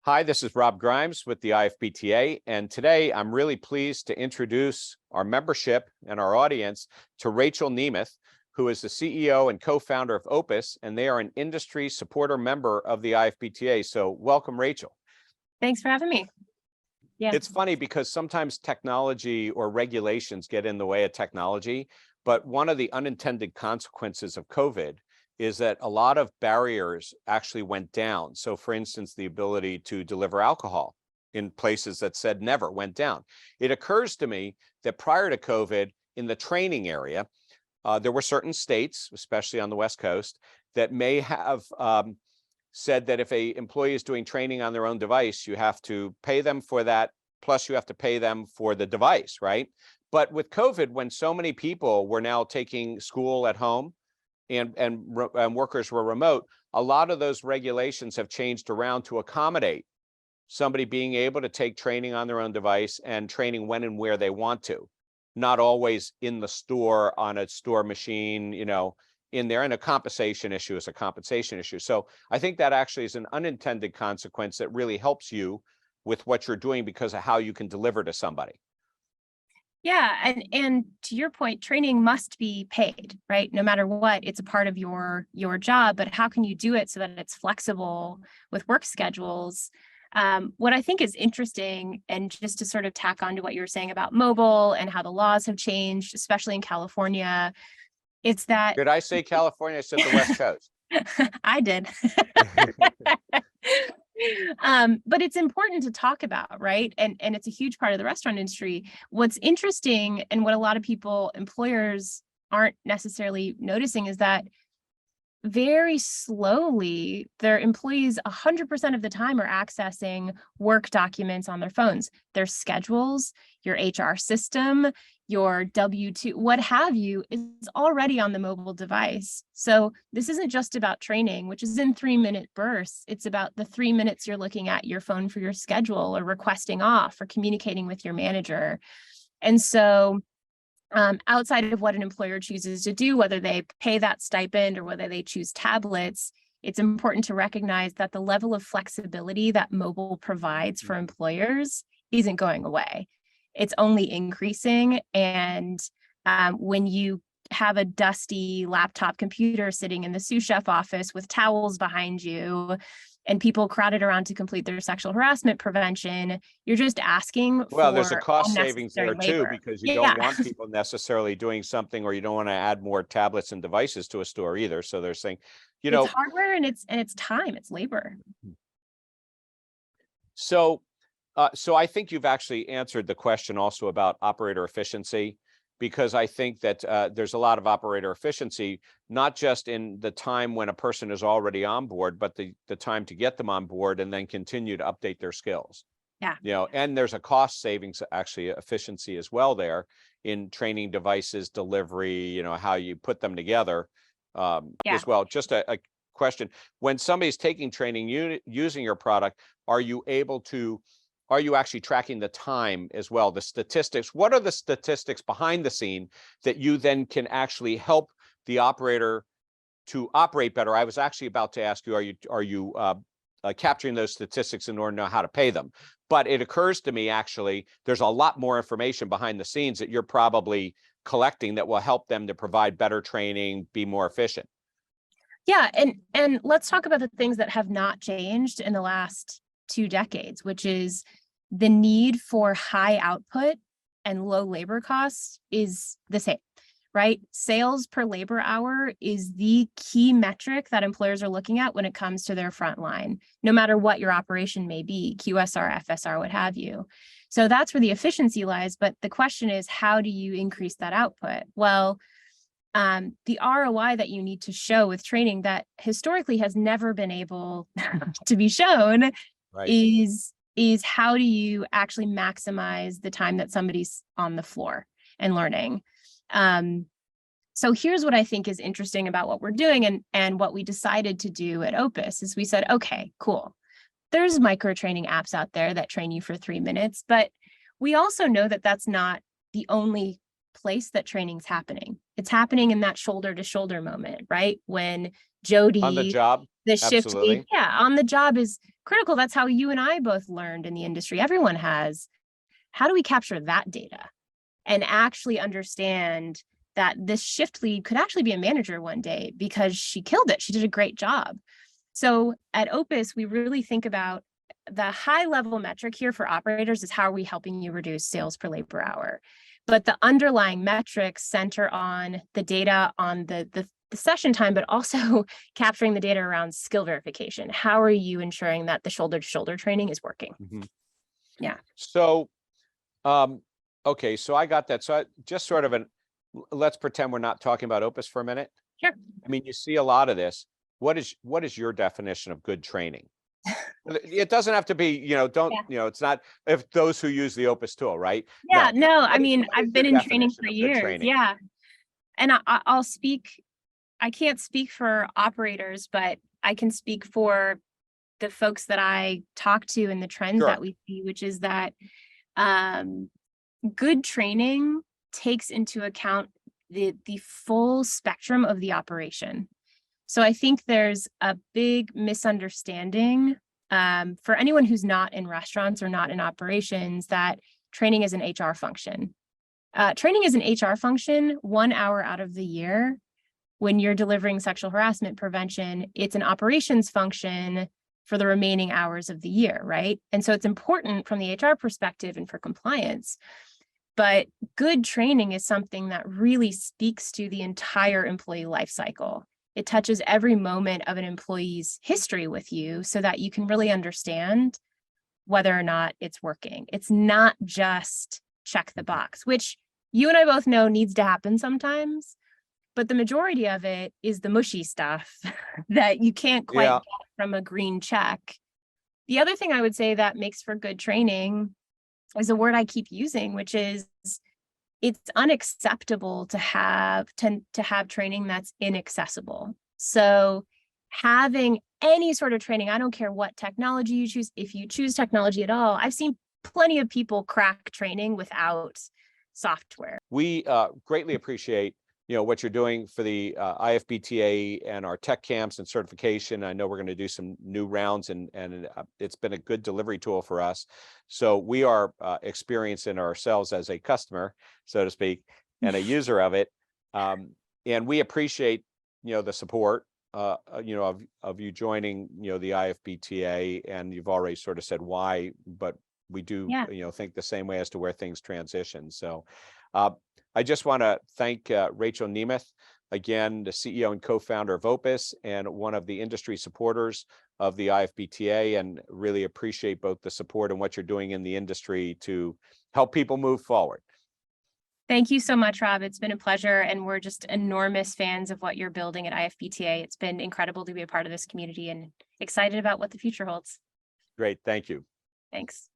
Hi, this is Rob Grimes with the IFPTA, and today I'm really pleased to introduce our membership and our audience to Rachel Nemeth, who is the CEO and co-founder of Opus, and they are an industry supporter member of the IFPTA. So welcome, Rachel. Thanks for having me. Yeah. It's funny because sometimes technology or regulations get in the way of technology, but one of the unintended consequences of COVID is that a lot of barriers actually went down. So for instance, the ability to deliver alcohol in places that said never went down. It occurs to me that prior to COVID, in the training area, there were certain states, especially on the West Coast, that may have said that if a employee is doing training on their own device, you have to pay them for that, plus you have to pay them for the device, right? But with COVID, when so many people were now taking school at home, and workers were remote, a lot of those regulations have changed around to accommodate somebody being able to take training on their own device and training when and where they want to, not always in the store on a store machine, in there. And a compensation issue is a compensation issue. So I think that actually is an unintended consequence that really helps you with what you're doing because of how you can deliver to somebody. Yeah, and to your point, training must be paid, right? No matter what, it's a part of your job, but how can you do it so that it's flexible with work schedules? What I think is interesting, and just to sort of tack on to what you were saying about mobile and how the laws have changed, especially in California, it's that— Did I say California? I said the West Coast. I did. But it's important to talk about, right? And it's a huge part of the restaurant industry. What's interesting, and what a lot of employers aren't necessarily noticing, is that very slowly their employees 100% of the time are accessing work documents on their phones, their schedules, your HR system, your W-2, what have you, is already on the mobile device. So this isn't just about training, which is in 3-minute bursts. It's about the 3 minutes you're looking at your phone for your schedule, or requesting off, or communicating with your manager. And so outside of what an employer chooses to do, whether they pay that stipend or whether they choose tablets, it's important to recognize that the level of flexibility that mobile provides for employers isn't going away. It's only increasing. And when you have a dusty laptop computer sitting in the sous chef office with towels behind you and people crowded around to complete their sexual harassment prevention, you're just asking for— Well, there's a cost savings there labor. too, because you don't want people necessarily doing something, or you don't want to add more tablets and devices to a store either. So they're saying, it's hardware and it's time, it's labor. So I think you've actually answered the question also about operator efficiency, because I think that there's a lot of operator efficiency, not just in the time when a person is already on board, but the time to get them on board and then continue to update their skills. Yeah. And there's a cost savings, actually efficiency as well there in training devices, delivery, how you put them together as well. Just a question: when somebody's taking training using your product, are you actually tracking the time as well, the statistics? What are the statistics behind the scene that you then can actually help the operator to operate better? I was actually about to ask you, are you capturing those statistics in order to know how to pay them? But it occurs to me, actually, there's a lot more information behind the scenes that you're probably collecting that will help them to provide better training, be more efficient. Yeah, and let's talk about the things that have not changed in the last 2 decades, which is the need for high output and low labor costs is the same, right? Sales per labor hour is the key metric that employers are looking at when it comes to their front line, no matter what your operation may be, QSR, FSR, what have you. So that's where the efficiency lies. But the question is, how do you increase that output? Well, the ROI that you need to show with training that historically has never been able to be shown, right, is how do you actually maximize the time that somebody's on the floor and learning. So here's what I think is interesting about what we're doing and what we decided to do at Opus is we said, okay, cool. There's micro training apps out there that train you for 3 minutes, but we also know that that's not the only place that training's happening. It's happening in that shoulder to shoulder moment, right? When On the Jody, job, the shift lead, absolutely. on the job is critical. That's how you and I both learned in the industry. Everyone has. How do we capture that data and actually understand that this shift lead could actually be a manager one day because she killed it. She did a great job. So at Opus, we really think about the high level metric here for operators is how are we helping you reduce sales per labor hour? But the underlying metrics center on the data on the session time, but also capturing the data around skill verification. How are you ensuring that the shoulder to shoulder training is working? Mhm. Yeah. So, okay, so I got that. So just sort of let's pretend we're not talking about Opus for a minute. Sure. I mean, you see a lot of this. What is your definition of good training? It doesn't have to be, it's not if those who use the Opus tool, right? Yeah, No. no, What is I've your been in training definition for of good years. training? Yeah. And I'll speak, I can't speak for operators, but I can speak for the folks that I talk to and the trends Sure. that we see, which is that good training takes into account the full spectrum of the operation. So I think there's a big misunderstanding for anyone who's not in restaurants or not in operations that training is an HR function. Training is an HR function 1 hour out of the year. When you're delivering sexual harassment prevention, it's an operations function for the remaining hours of the year, right? And so it's important from the HR perspective and for compliance. But good training is something that really speaks to the entire employee life cycle. It touches every moment of an employee's history with you so that you can really understand whether or not it's working. It's not just check the box, which you and I both know needs to happen sometimes. But the majority of it is the mushy stuff that you can't quite Yeah. get from a green check. The other thing I would say that makes for good training is a word I keep using, which is it's unacceptable to have training that's inaccessible. So having any sort of training, I don't care what technology you choose, if you choose technology at all, I've seen plenty of people crack training without software. We greatly appreciate what you're doing for the IFBTA and our tech camps and certification. I know we're going to do some new rounds, and it's been a good delivery tool for us. So we are experiencing ourselves as a customer, so to speak, and a user of it. And we appreciate the support of you joining the IFBTA, and you've already sort of said why, but we do think the same way as to where things transition. So I just want to thank Rachel Nemeth, again, the CEO and co-founder of Opus and one of the industry supporters of the IFBTA, and really appreciate both the support and what you're doing in the industry to help people move forward. Thank you so much, Rob. It's been a pleasure, and we're just enormous fans of what you're building at IFBTA. It's been incredible to be a part of this community and excited about what the future holds. Great. Thank you. Thanks.